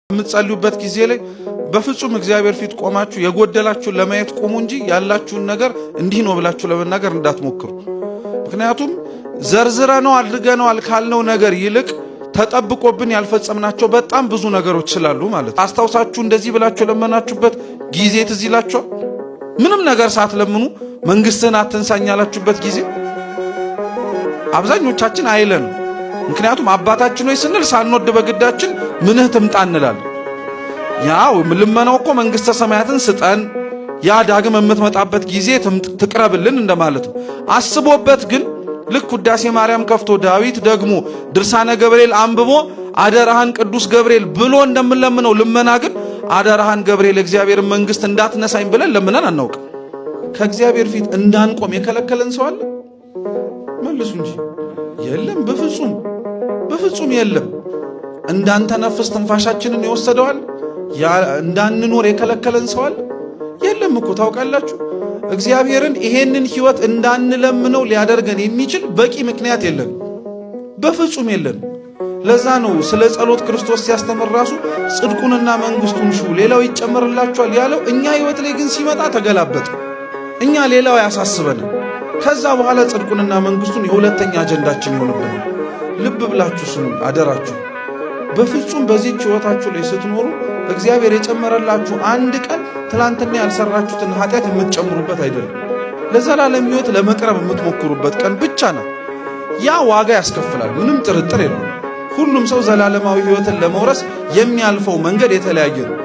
የምትጸልዩበት ጊዜ ላይ በፍጹም እግዚአብሔር ፊት ቆማችሁ የጎደላችሁን ለማየት ቆሙ እንጂ ያላችሁን ነገር እንዲህ ነው ብላችሁ ለመናገር እንዳትሞክሩ። ምክንያቱም ዘርዝረነው አድርገነዋል ካልነው ነገር ይልቅ ተጠብቆብን ያልፈጸምናቸው በጣም ብዙ ነገሮች ስላሉ ማለት አስታውሳችሁ እንደዚህ ብላችሁ ለመናችሁበት ጊዜ ትዝ ይላችኋል። ምንም ነገር ሳትለምኑ መንግስትን አትንሳኝ ያላችሁበት ጊዜ አብዛኞቻችን አይለን። ምክንያቱም አባታችን ሆይ ስንል ሳንወድ በግዳችን ምንህ ትምጣ እንላለን። ያው ልመናው እኮ መንግስተ ሰማያትን ስጠን ያ ዳግም የምትመጣበት ጊዜ ትቅረብልን እንደማለት ነው። አስቦበት ግን ልክ ውዳሴ ማርያም ከፍቶ ዳዊት ደግሞ ድርሳነ ገብርኤል አንብቦ አደራህን ቅዱስ ገብርኤል ብሎ እንደምንለምነው ልመና ግን አደራህን ገብርኤል እግዚአብሔር መንግስት እንዳትነሳኝ ብለን ለምነን አናውቅም። ከእግዚአብሔር ፊት እንዳንቆም የከለከለን ሰው አለ? መልሱ እንጂ የለም፣ በፍጹም የለም። እንዳንተነፍስ ትንፋሻችንን ይወሰደዋል። እንዳንኖር የከለከለን ሰው አለ? የለም እኮ ታውቃላችሁ። እግዚአብሔርን ይሄንን ህይወት እንዳንለምነው ሊያደርገን የሚችል በቂ ምክንያት የለን፣ በፍጹም የለን። ለዛ ነው ስለ ጸሎት ክርስቶስ ሲያስተምር ራሱ ጽድቁንና መንግስቱን ሹ ሌላው ይጨመርላችኋል ያለው። እኛ ህይወት ላይ ግን ሲመጣ ተገላበጠ። እኛ ሌላው ያሳስበን፣ ከዛ በኋላ ጽድቁንና መንግስቱን የሁለተኛ አጀንዳችን ይሆንብናል። ልብ ብላችሁ ስሙ አደራችሁ። በፍጹም በዚህች ህይወታችሁ ላይ ስትኖሩ እግዚአብሔር የጨመረላችሁ አንድ ቀን ትላንትና ያልሰራችሁትን ኃጢአት የምትጨምሩበት አይደለም። ለዘላለም ህይወት ለመቅረብ የምትሞክሩበት ቀን ብቻ ነው። ያ ዋጋ ያስከፍላል፣ ምንም ጥርጥር የለም። ሁሉም ሰው ዘላለማዊ ህይወትን ለመውረስ የሚያልፈው መንገድ የተለያየ ነው።